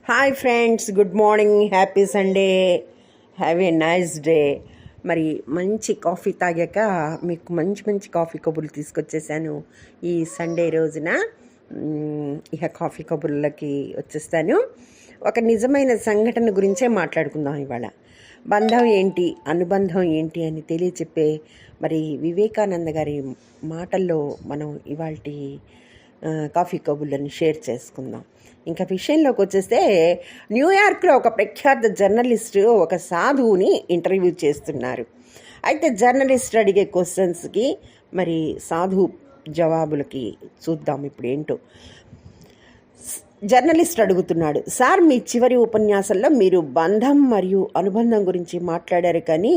Hi friends, good morning, happy Sunday, have a nice day. మరి మంచి coffee తాగాక మీకు మంచి మంచి కాఫీ కబుర్లు తీసుకొచ్చేసాను ఈ సండే రోజున. ఇక కాఫీ కబుర్లకి వచ్చేస్తాను. ఒక నిజమైన సంఘటన గురించే మాట్లాడుకుందాం ఇవాళ. బంధం ఏంటి, అనుబంధం ఏంటి అని తెలియచెప్పే మరి వివేకానంద గారి మాటల్లో మనం ఇవాళ కాఫీ కబుర్లను షేర్ చేసుకుందాం. ఇంకా విషయంలోకి వచ్చేస్తే, న్యూయార్క్లో ఒక ప్రఖ్యాత జర్నలిస్టు ఒక సాధువుని ఇంటర్వ్యూ చేస్తున్నారు. అయితే జర్నలిస్ట్ అడిగే క్వశ్చన్స్కి మరి సాధువు జవాబులకి చూద్దాం ఇప్పుడు ఏంటో. జర్నలిస్ట్ అడుగుతున్నాడు, సార్, మీ చివరి ఉపన్యాసంలో మీరు బంధం మరియు అనుబంధం గురించి మాట్లాడారు, కానీ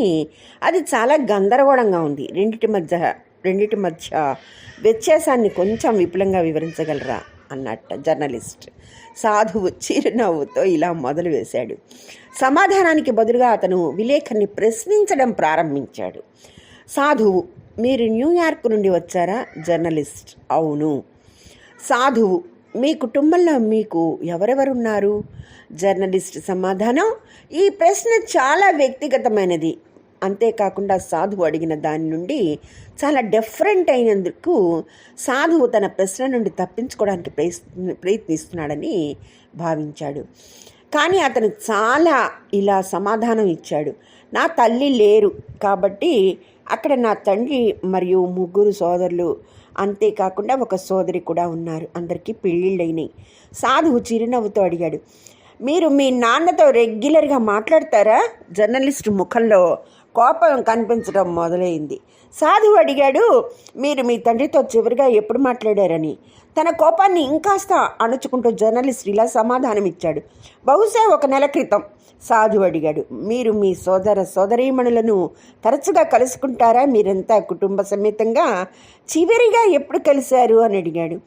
అది చాలా గందరగోళంగా ఉంది. రెండిటి మధ్య వ్యత్యాసాన్ని కొంచెం విపులంగా వివరించగలరా అన్నట్ట జర్నలిస్ట్. సాధువు చిరునవ్వుతో ఇలా మొదలువేశాడు. సమాధానానికి బదులుగా అతను విలేకరిని ప్రశ్నించడం ప్రారంభించాడు. సాధువు, మీరు న్యూయార్క్ నుండి వచ్చారా? జర్నలిస్ట్, అవును. సాధువు, మీ కుటుంబంలో మీకు ఎవరెవరున్నారు? జర్నలిస్ట్ సమాధానం, ఈ ప్రశ్న చాలా వ్యక్తిగతమైనది. అంతేకాకుండా సాధువు అడిగిన దాని నుండి చాలా డిఫరెంట్ అయినందుకు సాధువు తన ప్రశ్న నుండి తప్పించుకోవడానికి ప్రయత్నిస్తున్నాడని భావించాడు. కానీ అతను చాలా ఇలా సమాధానం ఇచ్చాడు. నా తల్లి లేరు, కాబట్టి అక్కడ నా తండ్రి మరియు 3 సోదరులు, అంతేకాకుండా ఒక సోదరి కూడా ఉన్నారు. అందరికీ పెళ్ళిళ్ళైనాయి. సాధువు చిరునవ్వుతో అడిగాడు, మీరు మీ నాన్నతో రెగ్యులర్గా మాట్లాడతారా? జర్నలిస్ట్ ముఖంలో కోపం కనిపించడం మొదలైంది. సాధువు అడిగాడు, మీరు మీ తండ్రితో చివరిగా ఎప్పుడు మాట్లాడారని. తన కోపాన్ని ఇంకాస్త అణుచుకుంటూ జర్నలిస్ట్ ఇలా సమాధానం ఇచ్చాడు, బహుశా 1 నెల క్రితం. సాధువు అడిగాడు, మీరు మీ సోదరీమణులను తరచుగా కలుసుకుంటారా? మీరంతా కుటుంబ సమేతంగా చివరిగా ఎప్పుడు కలిశారు అని అడిగాడు.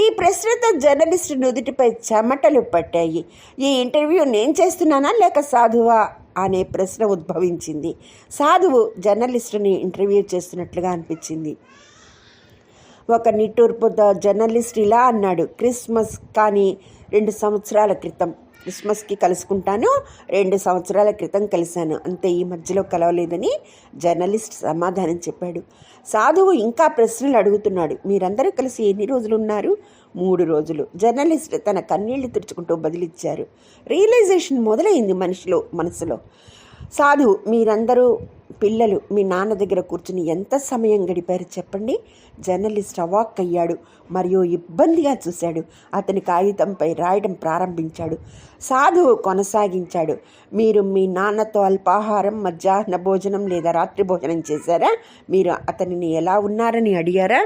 ఈ ప్రశ్నతో జర్నలిస్టు నుదుటిపై చెమటలు పట్టాయి. ఈ ఇంటర్వ్యూ నేను చేస్తున్నానా లేక సాధువా అనే ప్రశ్న ఉద్భవించింది. సాధువు జర్నలిస్టుని ఇంటర్వ్యూ చేస్తున్నట్లుగా అనిపించింది. ఒక నిట్టూర్పుతో జర్నలిస్ట్ ఇలా అన్నాడు, క్రిస్మస్ కానీ 2 సంవత్సరాల క్రితం. క్రిస్మస్కి కలుసుకుంటాను, 2 సంవత్సరాల క్రితం కలిశాను, అంతే, ఈ మధ్యలో కలవలేదని జర్నలిస్ట్ సమాధానం చెప్పాడు. సాధువు ఇంకా ప్రశ్నలు అడుగుతున్నాడు. మీరందరూ కలిసి ఎన్ని రోజులు ఉన్నారు? 3 రోజులు. జర్నలిస్ట్ తన కన్నీళ్లు తుడుచుకుంటూ బదిలిచ్చారు. రియలైజేషన్ మొదలైంది మనసులో. సాధువు, మీరందరూ పిల్లలు మీ నాన్న దగ్గర కూర్చుని ఎంత సమయం గడిపారు చెప్పండి? జర్నలిస్ట్ అవాక్కయ్యాడు మరియు ఇబ్బందిగా చూశాడు. అతని కాగితంపై రాయడం ప్రారంభించాడు. సాధువు కొనసాగించాడు, మీరు మీ నాన్నతో అల్పాహారం, మధ్యాహ్న భోజనం లేదా రాత్రి భోజనం చేశారా? మీరు అతనిని ఎలా ఉన్నారని అడిగారా?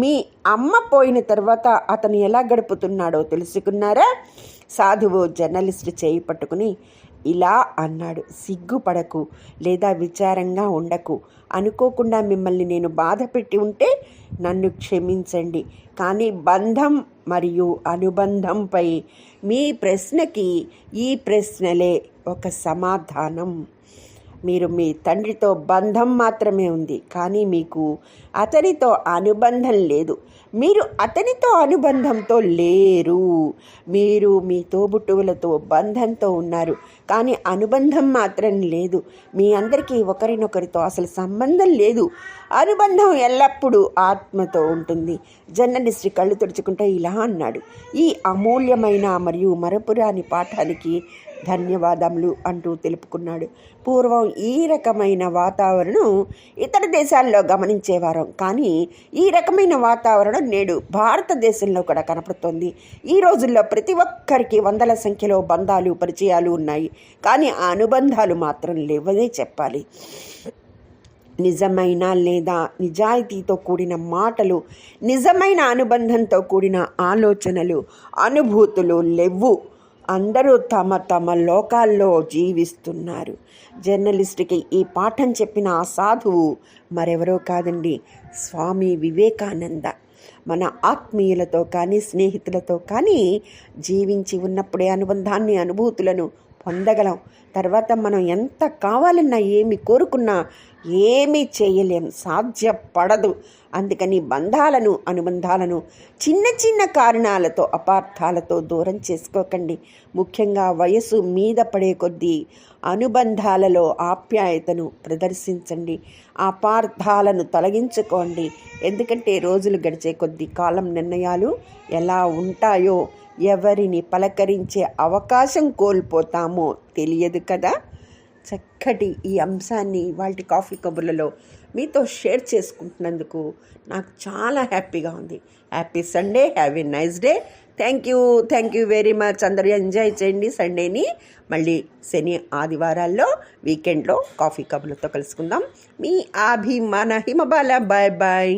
మీ అమ్మ పోయిన తర్వాత అతను ఎలా గడుపుతున్నాడో తెలుసుకున్నారా? సాధువు జర్నలిస్ట్ చేయి పట్టుకుని ఇలా అన్నాడు, సిగ్గుపడకు లేదా విచారంగా ఉండకు. అనుకోకుండా మిమ్మల్ని నేను బాధ పెట్టి ఉంటే నన్ను క్షమించండి. కానీ బంధం మరియు అనుబంధంపై మీ ప్రశ్నకి ఈ ప్రశ్నలే ఒక సమాధానం. మీరు మీ తండ్రితో బంధం మాత్రమే ఉంది, కానీ మీకు అతనితో అనుబంధం లేదు. మీరు అతనితో అనుబంధంతో లేరు. మీరు మీ తోబుట్టువులతో బంధంతో ఉన్నారు, కానీ అనుబంధం మాత్రం లేదు. మీ అందరికీ ఒకరినొకరితో అసలు సంబంధం లేదు. అనుబంధం ఎల్లప్పుడూ ఆత్మతో ఉంటుంది. జర్నలిస్ట్ కళ్ళు తుడుచుకుంటే ఇలా అన్నాడు, ఈ అమూల్యమైన మరియు మరపురాని పాఠానికి ధన్యవాదములు అంటూ తెలుపుకున్నాడు. పూర్వం ఈ రకమైన వాతావరణం ఇతర దేశాల్లో గమనించేవారం, కానీ ఈ రకమైన వాతావరణం నేడు భారతదేశంలో కూడా కనపడుతోంది. ఈ రోజుల్లో ప్రతి ఒక్కరికి వందల సంఖ్యలో బంధాలు, పరిచయాలు ఉన్నాయి, కానీ ఆ అనుబంధాలు మాత్రం లేవనే చెప్పాలి. నిజమైన లేదా నిజాయితీతో కూడిన మాటలు, నిజమైన అనుబంధంతో కూడిన ఆలోచనలు, అనుభూతులు లేవు. అందరూ తమ లోకాల్లో జీవిస్తున్నారు. జర్నలిస్ట్కి ఈ పాఠం చెప్పిన ఆ సాధువు మరెవరో కాదండి, స్వామి వివేకానంద. మన ఆత్మీయులతో కానీ స్నేహితులతో కానీ జీవించి ఉన్నప్పుడే అనుబంధాన్ని, అనుభూతులను పొందగలం. తర్వాత మనం ఎంత కావాలన్నా ఏమి కోరుకున్నా ఏమీ చేయలేం, సాధ్యపడదు. అందుకని బంధాలను అనుబంధాలను చిన్న చిన్న కారణాలతో అపార్థాలతో దూరం చేసుకోకండి. ముఖ్యంగా వయసు మీద పడే కొద్దీ అనుబంధాలలో ఆప్యాయతను ప్రదర్శించండి, అపార్థాలను తొలగించుకోండి. ఎందుకంటే రోజులు గడిచే కొద్దీ కాలం నిర్ణయాలు ఎలా ఉంటాయో, ఎవరిని పలకరించే అవకాశం కోల్పోతామో తెలియదు కదా. చక్కటి ఈ అంశాన్ని ఇవాల్టి కాఫీ కబుర్లలో మీతో షేర్ చేసుకుంటున్నందుకు నాకు చాలా హ్యాపీగా ఉంది. Happy Sunday, have a nice day. Thank you very much. అందరూ ఎంజాయ్ చేయండి సండేని. మళ్ళీ శని ఆదివారాల్లో వీకెండ్లో కాఫీ కబుర్లతో కలుసుకుందాం. మీ అభిమాన హిమబాల. Bye bye.